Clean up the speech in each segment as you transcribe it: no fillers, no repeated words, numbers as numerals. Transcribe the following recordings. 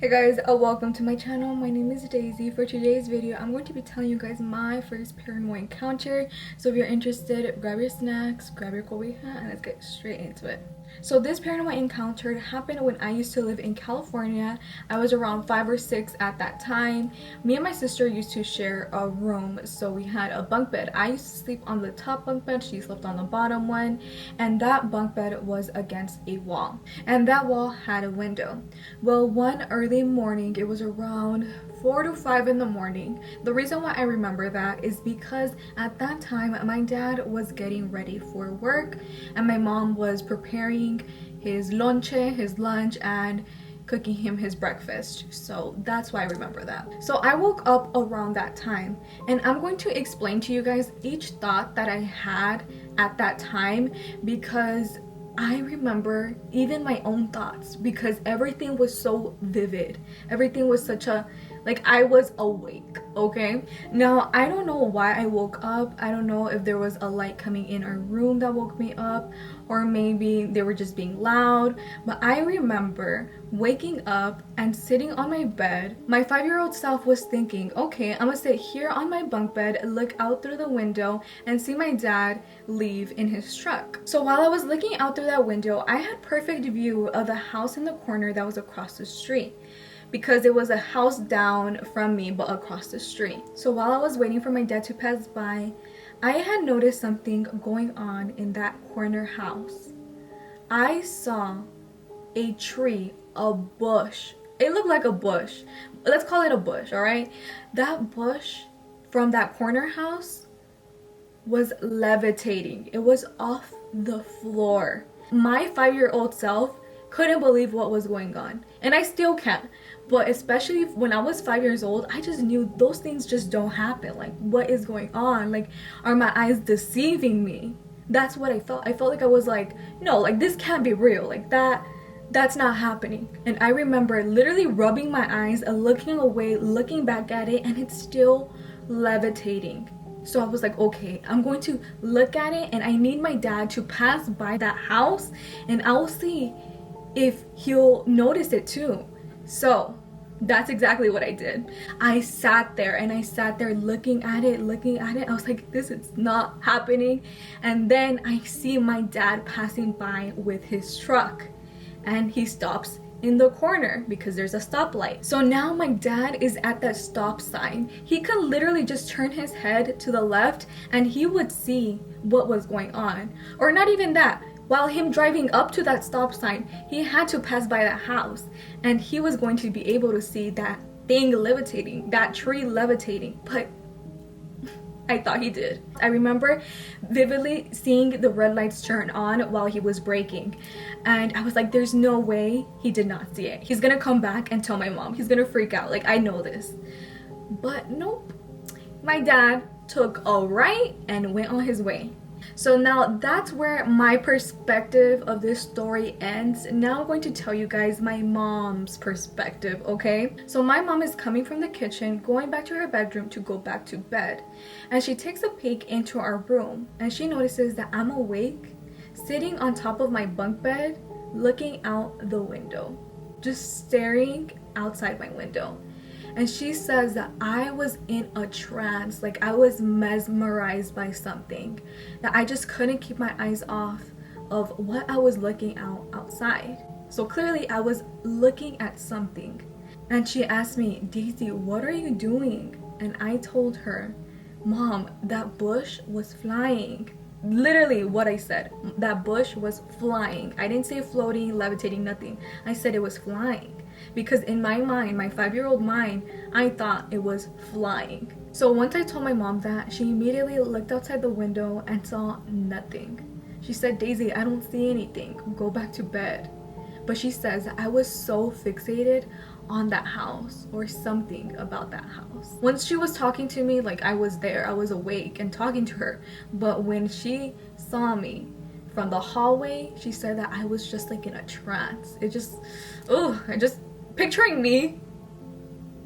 Hey guys, welcome to my channel. My name is Daisy. For today's video, I'm going to be telling you guys my first paranormal encounter. So if you're interested, grab your snacks, grab your cobija, and let's get straight into it. So this paranormal encounter happened when I used to live in California. I was around 5 or 6 at that time. Me and my sister used to share a room, so we had a bunk bed. I used to sleep on the top bunk bed, she slept on the bottom one, and that bunk bed was against a wall. And that wall had a window. Well, one early morning, it was around 4 to 5 in the morning. The reason why I remember that is because at that time my dad was getting ready for work and my mom was preparing his lonche, his lunch, and cooking him his breakfast. So that's why I remember that. So I woke up around that time, and I'm going to explain to you guys each thought that I had at that time, because I remember even my own thoughts, because everything was so vivid. Everything was such a, like, I was awake, okay? Now, I don't know why I woke up. I don't know if there was a light coming in our room that woke me up, or maybe they were just being loud. But I remember waking up and sitting on my bed. My 5-year-old self was thinking, okay, I'm gonna sit here on my bunk bed, look out through the window, and see my dad leave in his truck. So while I was looking out through that window, I had perfect view of the house in the corner that was across the street, because it was a house down from me but across the street. So while I was waiting for my dad to pass by, I had noticed something going on in that corner house. I saw a tree, a bush. It looked like a bush. Let's call it a bush, all right? That bush from that corner house was levitating. It was off the floor. My 5-year-old self couldn't believe what was going on, and I still can't. But especially when I was 5 years old, I just knew those things just don't happen. Like, what is going on? Like, are my eyes deceiving me? That's what I felt. I felt like I was like, no, like, this can't be real. Like, that's not happening. And I remember literally rubbing my eyes and looking away, looking back at it, and it's still levitating. So I was like, okay, I'm going to look at it, and I need my dad to pass by that house, and I'll see if he'll notice it too. So that's exactly what I did. I sat there and I sat there looking at it. I was like, this is not happening. And then I see my dad passing by with his truck, and he stops in the corner because there's a stoplight. So now my dad is at that stop sign. He could literally just turn his head to the left and he would see what was going on. Or not even that. While him driving up to that stop sign, he had to pass by that house, and he was going to be able to see that thing levitating, that tree levitating. But I thought he did. I remember vividly seeing the red lights turn on while he was braking, and I was like, there's no way he did not see it. He's gonna come back and tell my mom. He's gonna freak out. Like, I know this. But nope. My dad took a right and went on his way. So now that's where my perspective of this story ends. Now I'm going to tell you guys my mom's perspective, okay? So my mom is coming from the kitchen, going back to her bedroom to go back to bed. And she takes a peek into our room, and she notices that I'm awake, sitting on top of my bunk bed, looking out the window, just staring outside my window. And she says that I was in a trance, like I was mesmerized by something, that I just couldn't keep my eyes off of what I was looking outside. So clearly I was looking at something. And she asked me, Daisy, what are you doing? And I told her, Mom, that bush was flying. Literally what I said, that bush was flying. I didn't say floating, levitating, nothing. I said it was flying. Because in my mind, my 5-year-old mind, I thought it was flying. So once I told my mom that, she immediately looked outside the window and saw nothing. She said, Daisy, I don't see anything. Go back to bed. But she says I was so fixated on that house, or something about that house. Once she was talking to me, like I was there, I was awake and talking to her. But when she saw me from the hallway, she said that I was just like in a trance. It just, picturing me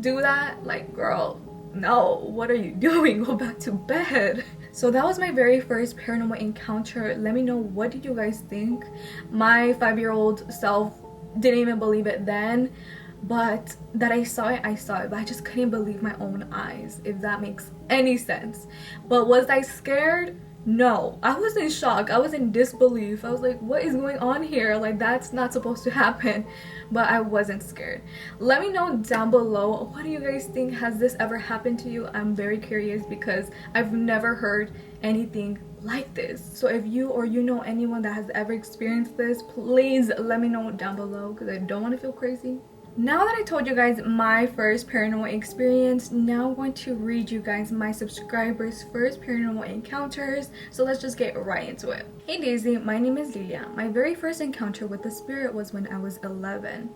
do that, like, girl, no, what are you doing? Go back to bed. So that was my very first paranormal encounter. Let me know, what did you guys think? My 5-year-old self didn't even believe it then. But that I saw it, but I just couldn't believe my own eyes, if that makes any sense. But was I scared? No, I was in shock. I was in disbelief. I was like, what is going on here? Like, that's not supposed to happen. But I wasn't scared. Let me know down below, what do you guys think? Has this ever happened to you? I'm very curious because I've never heard anything like this. So if you or you know anyone that has ever experienced this, please let me know down below because I don't want to feel crazy. Now that I told you guys my first paranormal experience, now I'm going to read you guys my subscribers' first paranormal encounters. So let's just get right into it. Hey Daisy, my name is Lilia. My very first encounter with the spirit was when I was 11.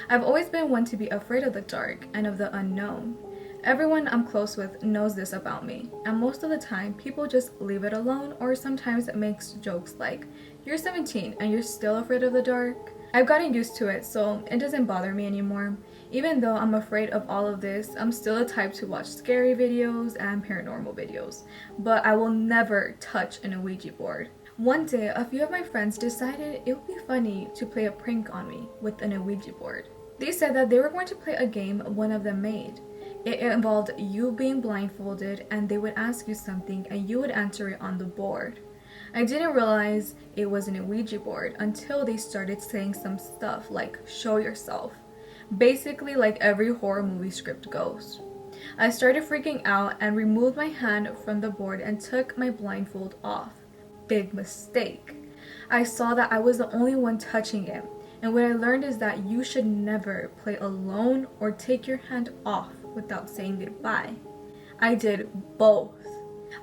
I've always been one to be afraid of the dark and of the unknown. Everyone I'm close with knows this about me, and most of the time people just leave it alone, or sometimes it makes jokes like, "You're 17 and you're still afraid of the dark?" I've gotten used to it, so it doesn't bother me anymore. Even though I'm afraid of all of this, I'm still the type to watch scary videos and paranormal videos, but I will never touch an Ouija board. One day, a few of my friends decided it would be funny to play a prank on me with an Ouija board. They said that they were going to play a game one of them made. It involved you being blindfolded and they would ask you something and you would answer it on the board. I didn't realize it was an Ouija board until they started saying some stuff like, "show yourself." Basically like every horror movie script goes. I started freaking out and removed my hand from the board and took my blindfold off. Big mistake. I saw that I was the only one touching it, and what I learned is that you should never play alone or take your hand off without saying goodbye. I did both.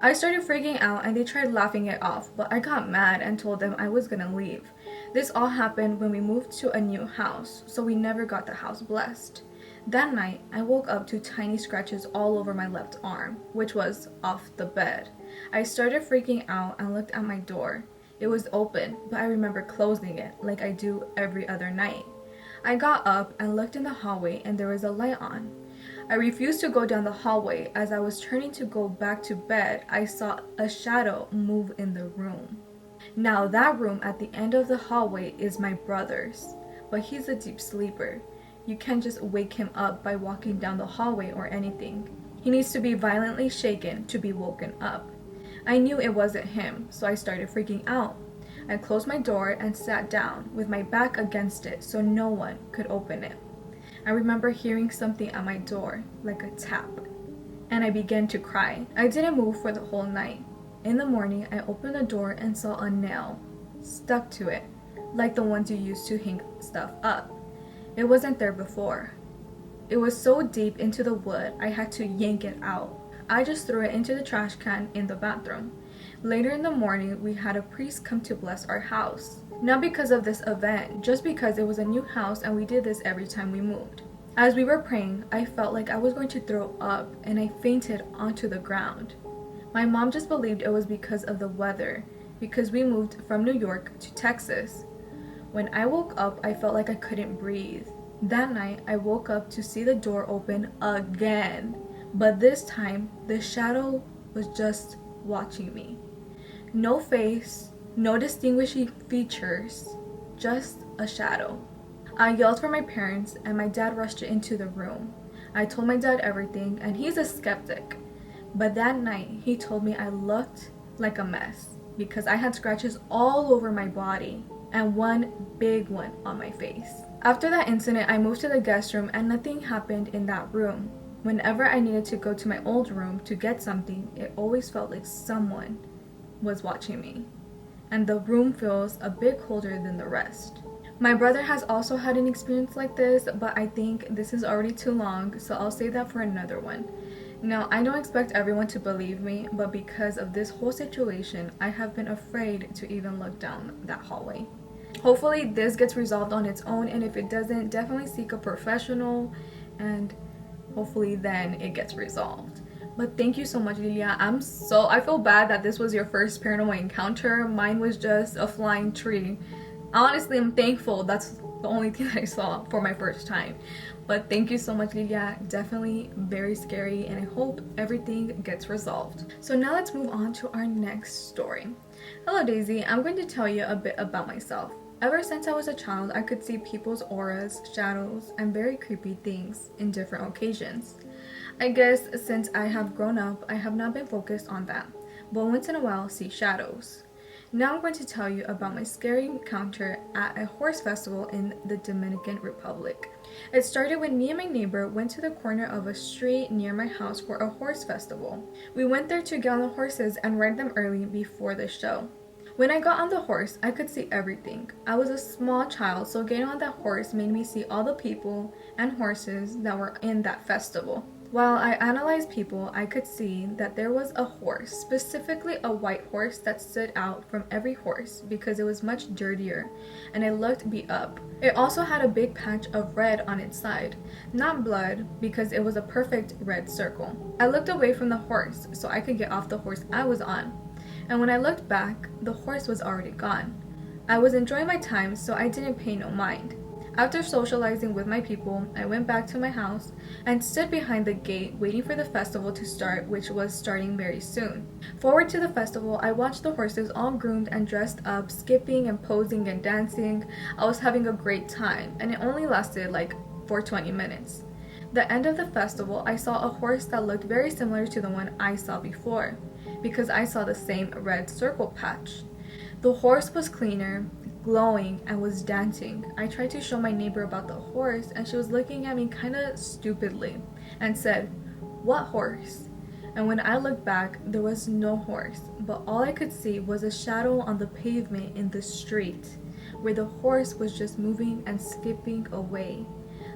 I started freaking out and they tried laughing it off, but I got mad and told them I was gonna leave. This all happened when we moved to a new house, so we never got the house blessed. That night, I woke up to tiny scratches all over my left arm, which was off the bed. I started freaking out and looked at my door. It was open, but I remember closing it like I do every other night. I got up and looked in the hallway and there was a light on. I refused to go down the hallway. As I was turning to go back to bed, I saw a shadow move in the room. Now that room at the end of the hallway is my brother's, but he's a deep sleeper. You can't just wake him up by walking down the hallway or anything. He needs to be violently shaken to be woken up. I knew it wasn't him, so I started freaking out. I closed my door and sat down with my back against it so no one could open it. I remember hearing something at my door, like a tap, and I began to cry. I didn't move for the whole night. In the morning, I opened the door and saw a nail stuck to it, like the ones you use to hang stuff up. It wasn't there before. It was so deep into the wood, I had to yank it out. I just threw it into the trash can in the bathroom. Later in the morning, we had a priest come to bless our house. Not because of this event, just because it was a new house and we did this every time we moved. As we were praying, I felt like I was going to throw up and I fainted onto the ground. My mom just believed it was because of the weather, because we moved from New York to Texas. When I woke up, I felt like I couldn't breathe. That night, I woke up to see the door open again, but this time, the shadow was just watching me. No face, no distinguishing features, just a shadow. I yelled for my parents and my dad rushed into the room. I told my dad everything and he's a skeptic. But that night he told me I looked like a mess because I had scratches all over my body and one big one on my face. After that incident, I moved to the guest room and nothing happened in that room. Whenever I needed to go to my old room to get something, it always felt like someone was watching me. And the room feels a bit colder than the rest. My brother has also had an experience like this, but I think this is already too long, so I'll save that for another one. Now, I don't expect everyone to believe me, but because of this whole situation, I have been afraid to even look down that hallway. Hopefully this gets resolved on its own, and if it doesn't, definitely seek a professional, and hopefully then it gets resolved. But thank you so much, Lilia. I feel bad that this was your first paranormal encounter. Mine was just a flying tree. Honestly, I'm thankful that's the only thing that I saw for my first time. But thank you so much, Lilia. Definitely very scary, and I hope everything gets resolved. So now let's move on to our next story. Hello, Daisy. I'm going to tell you a bit about myself. Ever since I was a child, I could see people's auras, shadows, and very creepy things in different occasions. I guess since I have grown up, I have not been focused on that, but once in a while see shadows. Now I'm going to tell you about my scary encounter at a horse festival in the Dominican Republic. It started when me and my neighbor went to the corner of a street near my house for a horse festival. We went there to get on the horses and ride them early before the show. When I got on the horse, I could see everything. I was a small child, so getting on that horse made me see all the people and horses that were in that festival. While I analyzed people, I could see that there was a horse, specifically a white horse, that stood out from every horse because it was much dirtier and it looked beat up. It also had a big patch of red on its side, not blood because it was a perfect red circle. I looked away from the horse so I could get off the horse I was on, and when I looked back, the horse was already gone. I was enjoying my time, so I didn't pay no mind. After socializing with my people, I went back to my house and stood behind the gate waiting for the festival to start, which was starting very soon. Forward to the festival, I watched the horses all groomed and dressed up, skipping and posing and dancing. I was having a great time, and it only lasted like for 20 minutes. The end of the festival, I saw a horse that looked very similar to the one I saw before, because I saw the same red circle patch. The horse was cleaner, glowing, and was dancing. I tried to show my neighbor about the horse, and she was looking at me kind of stupidly and said, "What horse?" And when I looked back, there was no horse, but all I could see was a shadow on the pavement in the street, where the horse was just moving and skipping away,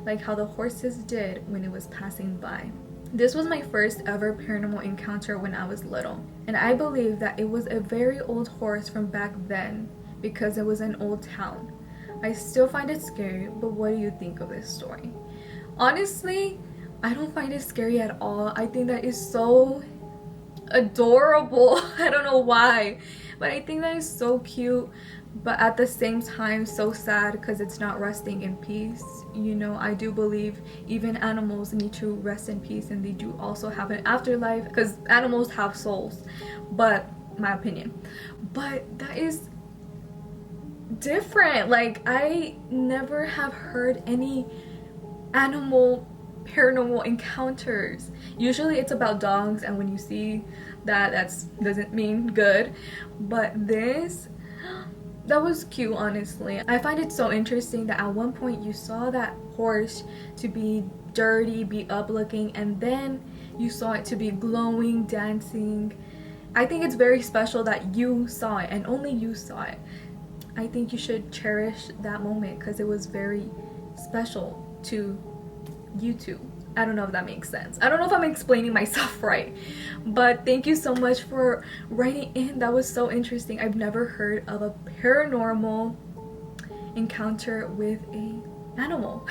like how the horses did when it was passing by. This was my first ever paranormal encounter when I was little, and I believe that it was a very old horse from back then because it was an old town. I still find it scary, but what do you think of this story? Honestly, I don't find it scary at all. I think that is so adorable. I don't know why, but I think that is so cute, but at the same time so sad because it's not resting in peace. You know, I do believe even animals need to rest in peace, and they do also have an afterlife because animals have souls, but my opinion. But that is different. Like, I never have heard any animal paranormal encounters. Usually it's about dogs, and when you see that, doesn't mean good, but this, that was cute. Honestly, I find it so interesting that at one point you saw that horse to be dirty, beat up looking, and then you saw it to be glowing, dancing. I think it's very special that you saw it and only you saw it. I think you should cherish that moment because it was very special to you two. I don't know if that makes sense. I don't know if I'm explaining myself right, but thank you so much for writing in. That was so interesting. I've never heard of a paranormal encounter with an animal,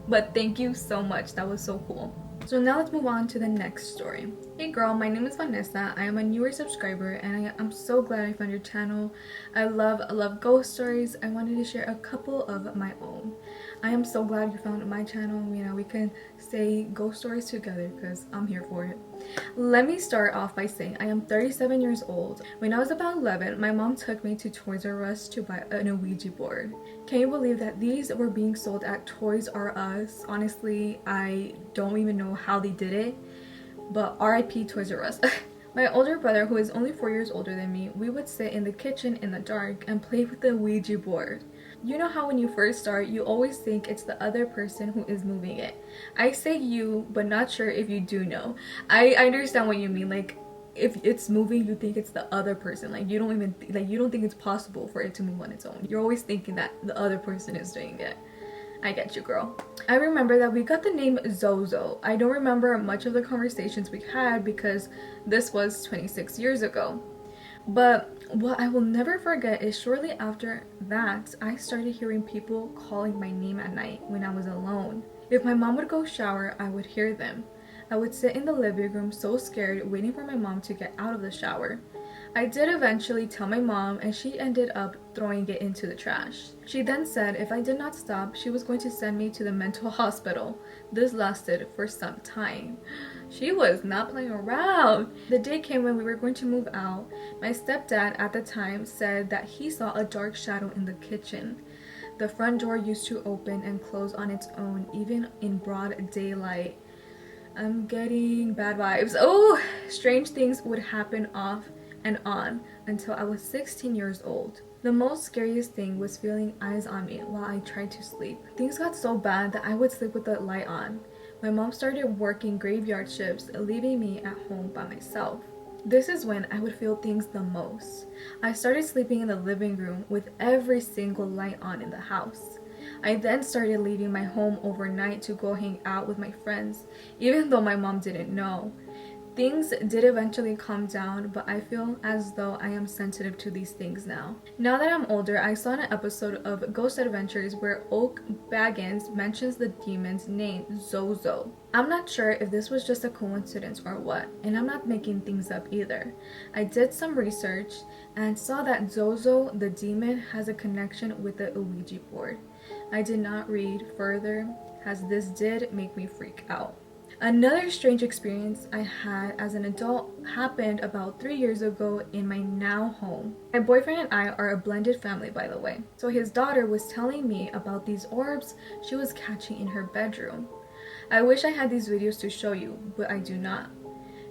but thank you so much. That was so cool. So now let's move on to the next story. Hey girl, my name is Vanessa. I am a newer subscriber and I'm so glad I found your channel. I love ghost stories. I wanted to share a couple of my own. I am so glad you found my channel. You know, we can say ghost stories together because I'm here for it. Let me start off by saying I am 37 years old. When I was about 11, my mom took me to Toys R Us to buy an Ouija board. Can you believe that these were being sold at Toys R Us? Honestly, I don't even know how they did it, but RIP Toys R Us. My older brother, who is only 4 years older than me, we would sit in the kitchen in the dark and play with the Ouija board. You know how when you first start, you always think it's the other person who is moving it. I say you, but not sure if you do know. I understand what you mean. Like, if it's moving, you think it's the other person. Like, you don't even you don't think it's possible for it to move on its own. You're always thinking that the other person is doing it. I get you, girl. I remember that we got the name Zozo. I don't remember much of the conversations we had because this was 26 years ago. But what I will never forget is shortly after that, I started hearing people calling my name at night when I was alone. If my mom would go shower, I would hear them. I would sit in the living room so scared, waiting for my mom to get out of the shower. I did eventually tell my mom, and she ended up throwing it into the trash. She then said if I did not stop, she was going to send me to the mental hospital. This lasted for some time. She was not playing around. The day came when we were going to move out. My stepdad at the time said that he saw a dark shadow in the kitchen. The front door used to open and close on its own, even in broad daylight. I'm getting bad vibes. Oh, strange things would happen off and on until I was 16 years old. The most scariest thing was feeling eyes on me while I tried to sleep. Things got so bad that I would sleep with the light on. My mom started working graveyard shifts, leaving me at home by myself. This is when I would feel things the most. I started sleeping in the living room with every single light on in the house. I then started leaving my home overnight to go hang out with my friends, even though my mom didn't know. Things did eventually calm down, but I feel as though I am sensitive to these things now. Now that I'm older, I saw an episode of Ghost Adventures where Oak Baggins mentions the demon's name, Zozo. I'm not sure if this was just a coincidence or what, and I'm not making things up either. I did some research and saw that Zozo, the demon, has a connection with the Ouija board. I did not read further, as this did make me freak out. Another strange experience I had as an adult happened about 3 years ago in my now home. My boyfriend and I are a blended family, by the way. So his daughter was telling me about these orbs she was catching in her bedroom. I wish I had these videos to show you, but I do not.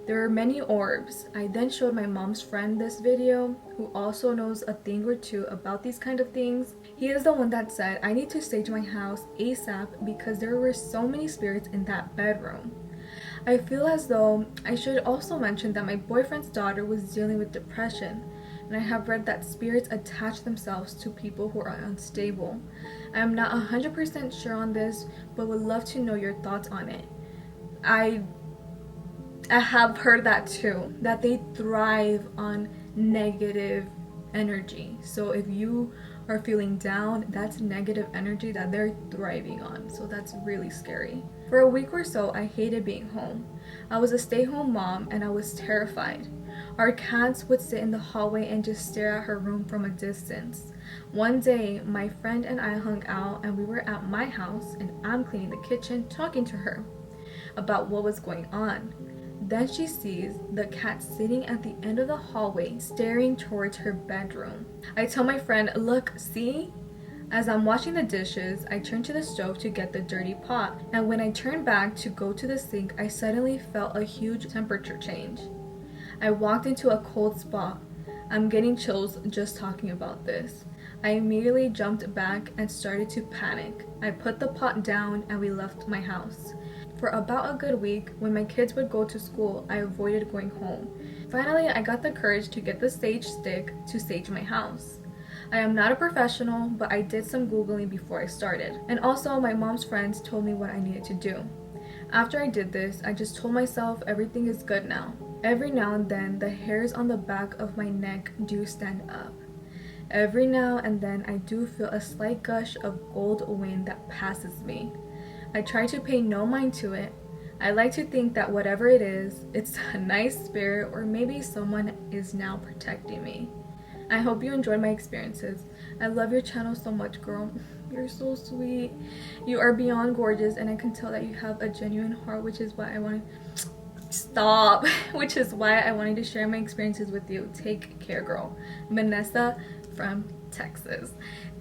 There are many orbs. I then showed my mom's friend this video, who also knows a thing or two about these kind of things. He is the one that said I need to stay to my house ASAP because there were so many spirits in that bedroom. I feel as though I should also mention that my boyfriend's daughter was dealing with depression, and I have read that spirits attach themselves to people who are unstable. I am not 100% sure on this, but would love to know your thoughts on it. I have heard that too, that they thrive on negative energy. So if you are feeling down, that's negative energy that they're thriving on. So that's really scary. For a week or so, I hated being home. I was a stay-home mom and I was terrified. Our cats would sit in the hallway and just stare at her room from a distance. One day, my friend and I hung out and we were at my house and I'm cleaning the kitchen talking to her about what was going on. Then she sees the cat sitting at the end of the hallway staring towards her bedroom. I tell my friend, look, see? As I'm washing the dishes, I turn to the stove to get the dirty pot, and when I turn back to go to the sink, I suddenly felt a huge temperature change. I walked into a cold spot. I'm getting chills just talking about this. I immediately jumped back and started to panic. I put the pot down and we left my house. For about a good week, when my kids would go to school, I avoided going home. Finally, I got the courage to get the sage stick to sage my house. I am not a professional, but I did some Googling before I started. And also, my mom's friends told me what I needed to do. After I did this, I just told myself everything is good now. Every now and then, the hairs on the back of my neck do stand up. Every now and then, I do feel a slight gush of cold wind that passes me. I try to pay no mind to it. I like to think that whatever it is, it's a nice spirit or maybe someone is now protecting me. I hope you enjoyed my experiences. I love your channel so much, girl. You're so sweet. You are beyond gorgeous, and I can tell that you have a genuine heart, which is why I wanted to share my experiences with you. Take care, girl. Vanessa from Texas.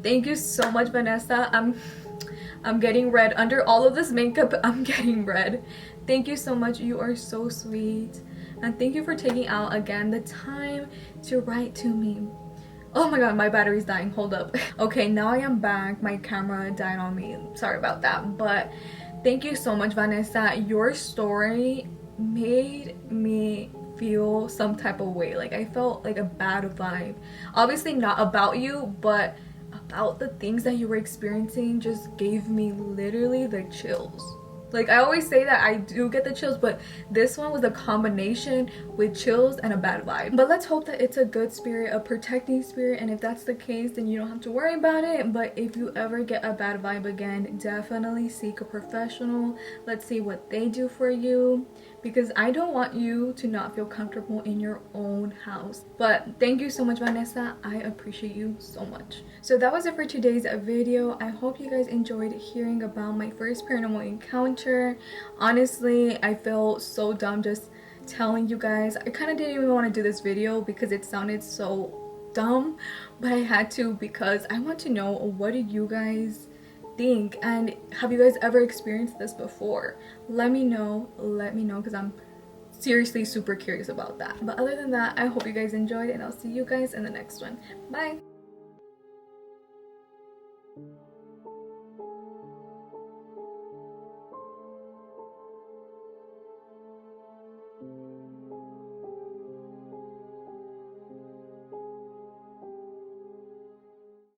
Thank you so much, Vanessa. I'm getting red. Under all of this makeup, I'm getting red. Thank you so much. You are so sweet. And thank you for taking out, again, the time to write to me. Oh my god, my battery's dying. Hold up. Okay, now I am back. My camera died on me. Sorry about that. But thank you so much, Vanessa. Your story made me feel some type of way. Like, I felt like a bad vibe. Obviously not about you, but about the things that you were experiencing just gave me literally the chills. Like, I always say that I do get the chills, but this one was a combination with chills and a bad vibe. But let's hope that it's a good spirit, a protecting spirit, and if that's the case, then you don't have to worry about it. But if you ever get a bad vibe again, definitely seek a professional. Let's see what they do for you, because I don't want you to not feel comfortable in your own house. But thank you so much, Vanessa. I appreciate you so much. So that was it for today's video. I hope you guys enjoyed hearing about my first paranormal encounter. Honestly, I feel so dumb just telling you guys. I kind of didn't even want to do this video because it sounded so dumb, but I had to because I want to know, what do you guys think, and have you guys ever experienced this before? Let me know because I'm seriously super curious about that. But other than that, I hope you guys enjoyed, and I'll see you guys in the next one. Bye.